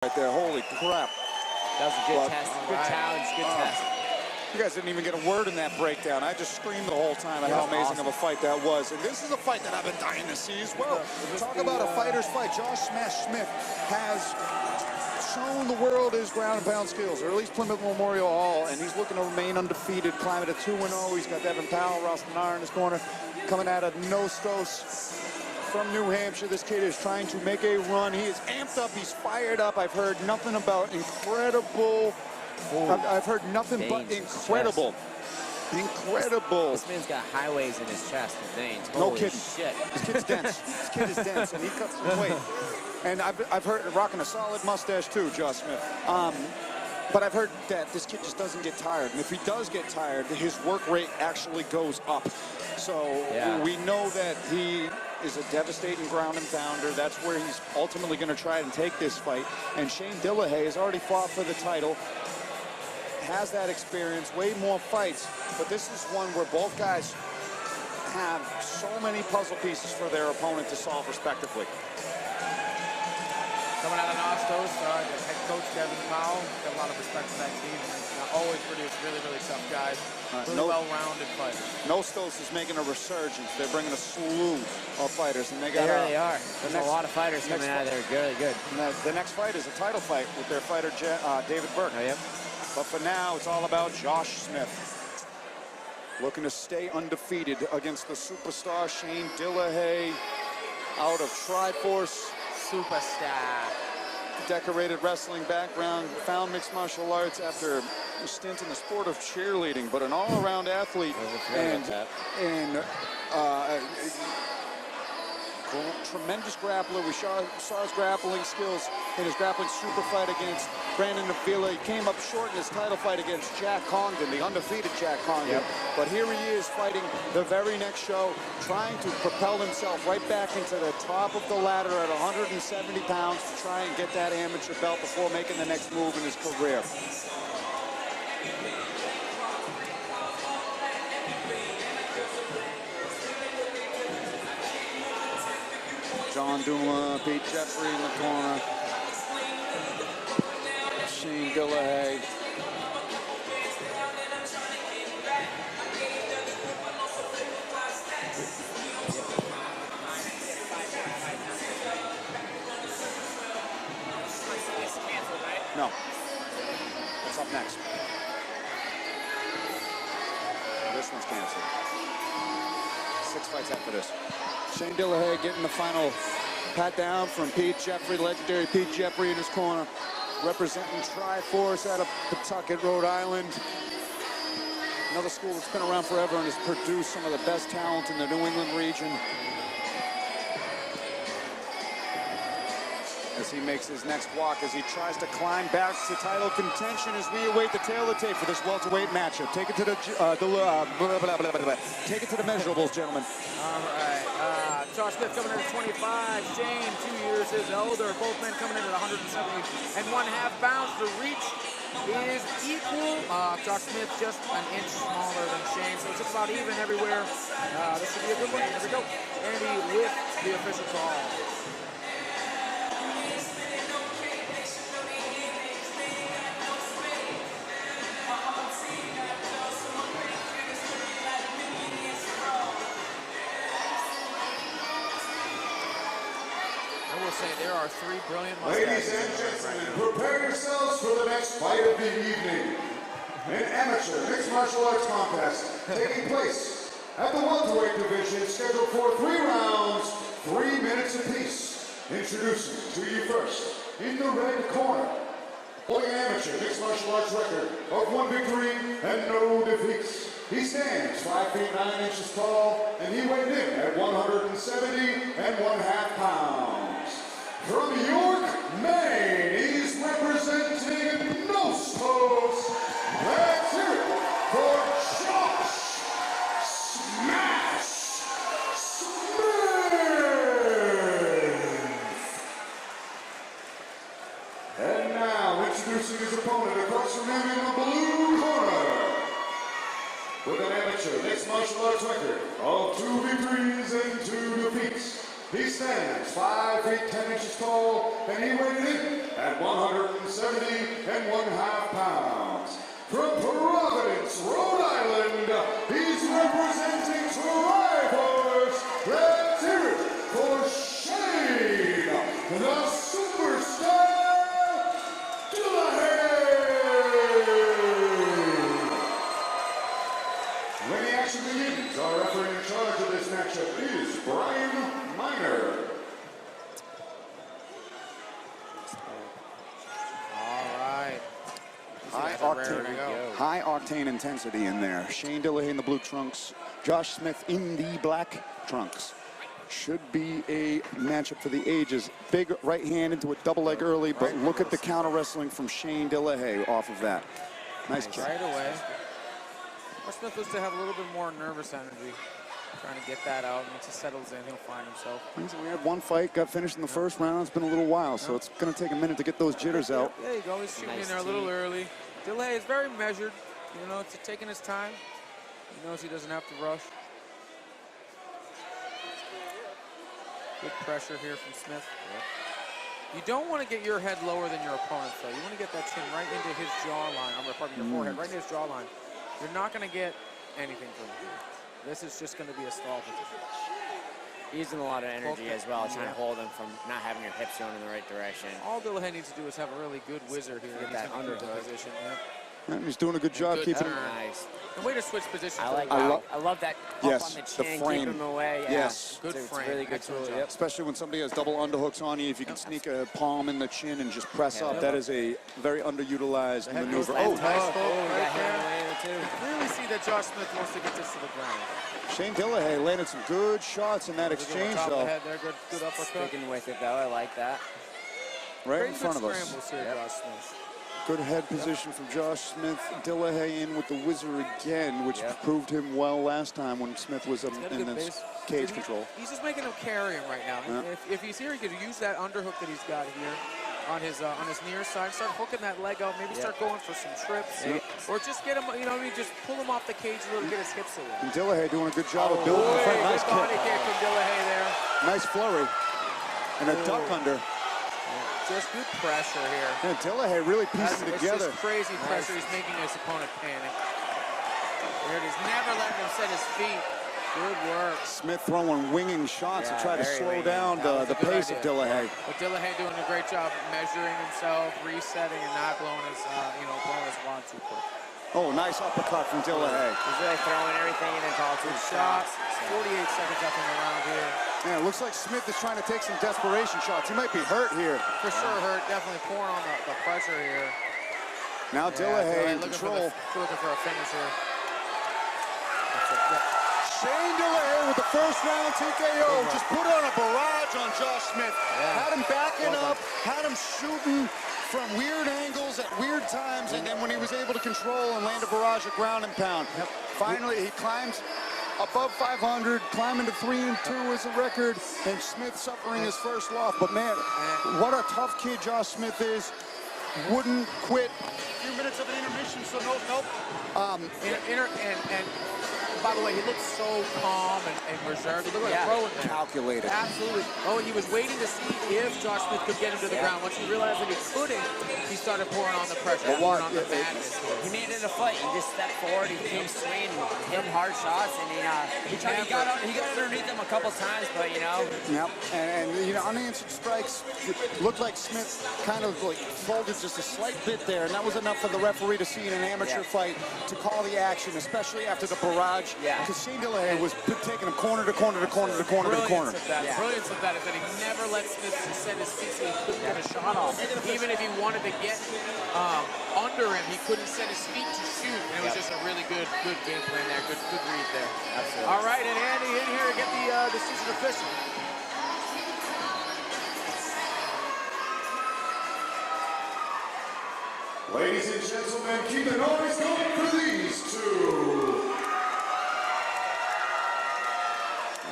Right there, holy crap. That was a good test, good challenge, good test. You guys didn't even get a word in that breakdown. I just screamed the whole time at how amazing of a fight that was. And this is a fight that I've been dying to see as well. Talk about a fighter's fight. Josh Smash Smith has shown the world his ground and pound skills, or at least Plymouth Memorial Hall, and he's looking to remain undefeated, climbing to 2-0. He's got Devin Powell, Ross Nanar in his corner, coming out of Nostos from New Hampshire. This kid is trying to make a run. He is amped up. He's fired up. I've heard nothing about incredible. I've heard nothing but incredible. Incredible. This man's got highways in his chest and veins. No Holy kidding. shit. This kid's dense. This kid is dense, and he cuts some weight. And I've heard rocking a solid mustache too, Josh Smith. But I've heard that this kid just doesn't get tired. And if he does get tired, his work rate actually goes up. So we know that he is a devastating ground and pounder. That's where he's ultimately going to try and take this fight. And Shane Dillehay has already fought for the title, has that experience, way more fights. But this is one where both guys have so many puzzle pieces for their opponent to solve respectively. Coming out of Nostos, the head coach Devin Powell, got a lot of respect for that team. Always produce really, really tough guys, really well-rounded fighters. Nostos is making a resurgence. They're bringing a slew of fighters, and they got. They really are. There's a lot of fighters coming out of there, really good. And the next fight is a title fight with their fighter David Burke. Oh, yep. But for now, it's all about Josh Smith, looking to stay undefeated against the superstar Shane Dillehay out of Triforce. Superstar. Decorated wrestling background, found mixed martial arts after a stint in the sport of cheerleading, but an all-around athlete and tremendous grappler. We saw his grappling skills in his grappling super fight against Brandon Avila. He came up short in his title fight against Jack Congdon, the undefeated Jack Congdon. But here he is fighting the very next show, trying to propel himself right back into the top of the ladder at 170 pounds to try and get that amateur belt before making the next move in his career. John Duma, Pete Jeffrey in the corner. Shane Dillehay. No. That's up next. This one's canceled. 6 fights after this. Shane Dillehay getting the final pat down from Pete Jeffrey, legendary Pete Jeffrey in his corner, representing Triforce out of Pawtucket, Rhode Island. Another school that's been around forever and has produced some of the best talent in the New England region. As he makes his next walk, as he tries to climb back to title contention, as we await the tail of the tape for this welterweight matchup. Take it to the take it to the measurables, gentlemen. All right, Josh Smith coming in at 25, Shane 2 years his elder. Both men coming in at 170.5 pounds. The reach is equal. Josh Smith just an inch smaller than Shane, so it's just about even everywhere. This should be a good one. Here we go. Andy with the official call. There are 3 brilliant mustaches. Ladies and gentlemen, prepare yourselves for the next fight of the evening. An amateur mixed martial arts contest taking place at the welterweight division, scheduled for 3 rounds, 3 minutes apiece. Introducing to you first, in the red corner, holding an amateur mixed martial arts record of 1 victory and no defeats. He stands 5 feet 9 inches tall, and he weighed in at 170.5 pounds. From York, Maine, he's representing Nostos. Let's hear it for Josh Smash Smith. And now, introducing his opponent across from him in the blue corner, with an amateur mixed martial arts record of 2 victories and 2 defeats. He stands 5 feet 10 inches tall, and he weighed in at 170.5 pounds. From Providence, Rhode Island, he's representing Triforce. Let's hear it for Shane, the Superstar Dillehay. When the action begins, our referee in charge of this matchup is Brian Miner. High octane intensity in there. Shane Dillehay in the blue trunks, Josh Smith in the black trunks. Should be a matchup for the ages. Big right hand into a double leg early, but look at the counter wrestling from Shane Dillehay off of that. Nice kick. Right away. Smith looks to have a little bit more nervous energy. Trying to get that out. Once he settles in, he'll find himself. We had one fight, got finished in the first round. It's been a little while, so it's going to take a minute to get those jitters out. There you go. He's shooting in there a little early. Dillehay is very measured. You know, it's taking his time. He knows he doesn't have to rush. Good pressure here from Smith. You don't want to get your head lower than your opponent, though. You want to get that chin right into his jawline. Pardon me, your forehead, right into his jawline. You're not going to get anything from him. This is just going to be a stall position. Using a lot of energy as well, trying to hold him from not having your hips going in the right direction. All Dillehay needs to do is have a really good whizzer here. Get that underhook position. And he's doing a good job keeping him. Nice. The way to switch positions. I like that. I love that up on the chin, frame. keep him away. Yeah. Yes. Good frame. It's really good tool. Yep. Especially when somebody has double underhooks on you, if you can sneak a palm in the chin and just press up, that is a very underutilized maneuver. Nice got hit too. Really see that Josh Smith wants to get this to the ground. Shane Dillehay landed some good shots in that exchange, though. Good uppercut. Sticking with it, though. I like that. Right in front of us. Scrambles here, Josh Smith. Good head position from Josh Smith. Dillehay in with the whizzer again, which proved him well last time when Smith was in this cage control. He's just making him carry him right now. If he's here, he could use that underhook that he's got here on his near side. Start hooking that leg out. Maybe start going for some trips, or just get him. You know, just pull him off the cage a little, get his hips away. And Dillehay doing a good job of building the front. Nice body kick from Dillehay there. Nice flurry and a duck under. Just good pressure here. Yeah, Dillehay really piecing together. It's just crazy pressure. He's making his opponent panic. There it is. Never letting him set his feet. Good work. Smith throwing winging shots to try to slow down the pace of Dillehay. But Dillehay doing a great job measuring himself, resetting, and not blowing his, blowing his wad too quick. Oh, nice uppercut from Dillehay. He's really throwing everything in and calling two shots. 48 seconds left in the round here. Yeah, it looks like Smith is trying to take some desperation shots. He might be hurt here. For sure hurt. Definitely pouring on the pressure here. Now Dillehay in control. Looking for a finish here. Shane Dillehay with the first round TKO. Just put on a barrage on Josh Smith. Had him backing up, had him shooting from weird angles at weird times, and then when he was able to control and land a barrage of ground and pound. Finally, he climbs above 500, climbing to 3-2 as a record, and Smith suffering his first loss. But man, what a tough kid Josh Smith is. Wouldn't quit. A few minutes of an intermission, so nope. And by the way, he looked so calm and reserved. He looked like a pro in there. Calculated. Absolutely. Oh, he was waiting to see if Josh Smith could get him to the ground. Once he realized that he couldn't, he started pouring on the pressure, pouring on the madness. He made it a fight. He just stepped forward. He came swinging, hit him hard shots, and he got underneath him a couple times, but you know. Yep. And unanswered strikes. Looked like Smith kind of like folded just a slight bit there, and that was enough for the referee to see in an amateur fight to call the action, especially after the barrage. Because Shane Dillehay was taking him corner to corner to corner to corner to corner. Brilliance of that is that he never let Smith set his feet so he couldn't get a shot off. Even if he wanted to get under him, he couldn't set his feet to shoot. And it was just a really good game plan there. Good read there. Absolutely. All right, and Andy in here to get the decision official. Ladies and gentlemen, keep the noise going for these two.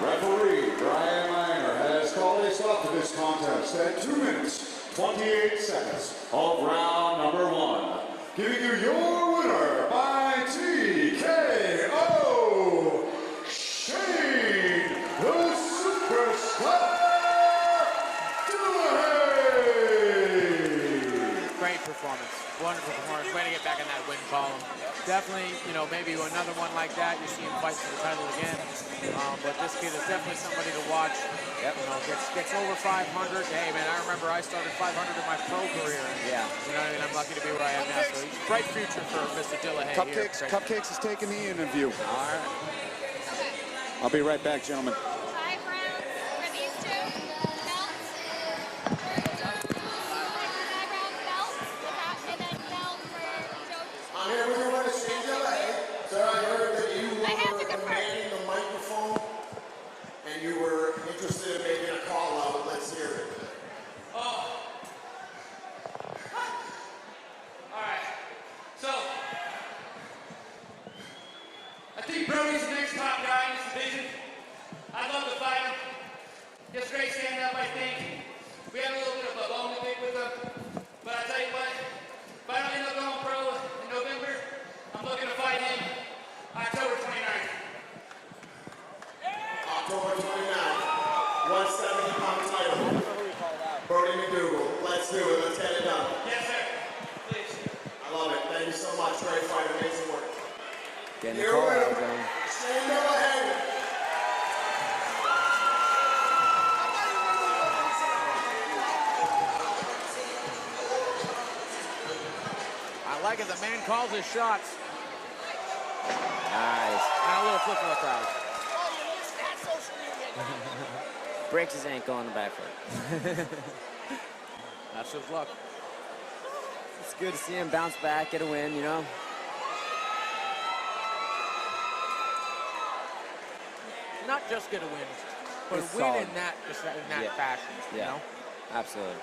Referee Brian Miner has called a stop to this contest at 2 minutes, 28 seconds of round number 1. Giving you your winner by TKO, Shane the Superstar Dillehay. Great performance. Wonderful performance. Way to get back in that win column. Definitely, you know, maybe another one like that. You see him fight for the title again. But this kid is definitely somebody to watch. Yep. You know, gets over 500. Hey, man, I remember I started 500 in my pro career. Yeah. You know what I mean? I'm lucky to be where I am now. So bright future for Mr. Dillehay here. Cupcakes is taking the interview. All right. I'll be right back, gentlemen. 5 rounds for these two belts. 5-round belts, and then belt for Joe. I'm here with you on the stage, Dillehay. So I heard that you I have to were confirm. commanding the microphone and you were interested in making a call out. Let's hear it. Oh. All right. So, I think Brody's the next top guy in this division. I'd love to fight him. Just great stand up, I think. We have a little bit of a bone to pick with him. But I tell you what, if I don't end up going pro in November, I'm looking to fight him October 29th. October 29th, 170-pound title. Brody McDougal. Let's do it. Let's get it done. Yes, sir. Please. I love it. Thank you so much. Great fight. Amazing work. Getting the Here call we out, go. John. Shane Dillehay. I like it. The man calls his shots. Nice. And a little flip for the crowd. Breaks his ankle on the back foot. That's his luck. It's good to see him bounce back, get a win, you know? Not just get a win, but It's win solid. in that Yeah. fashion, you Yeah, know? absolutely.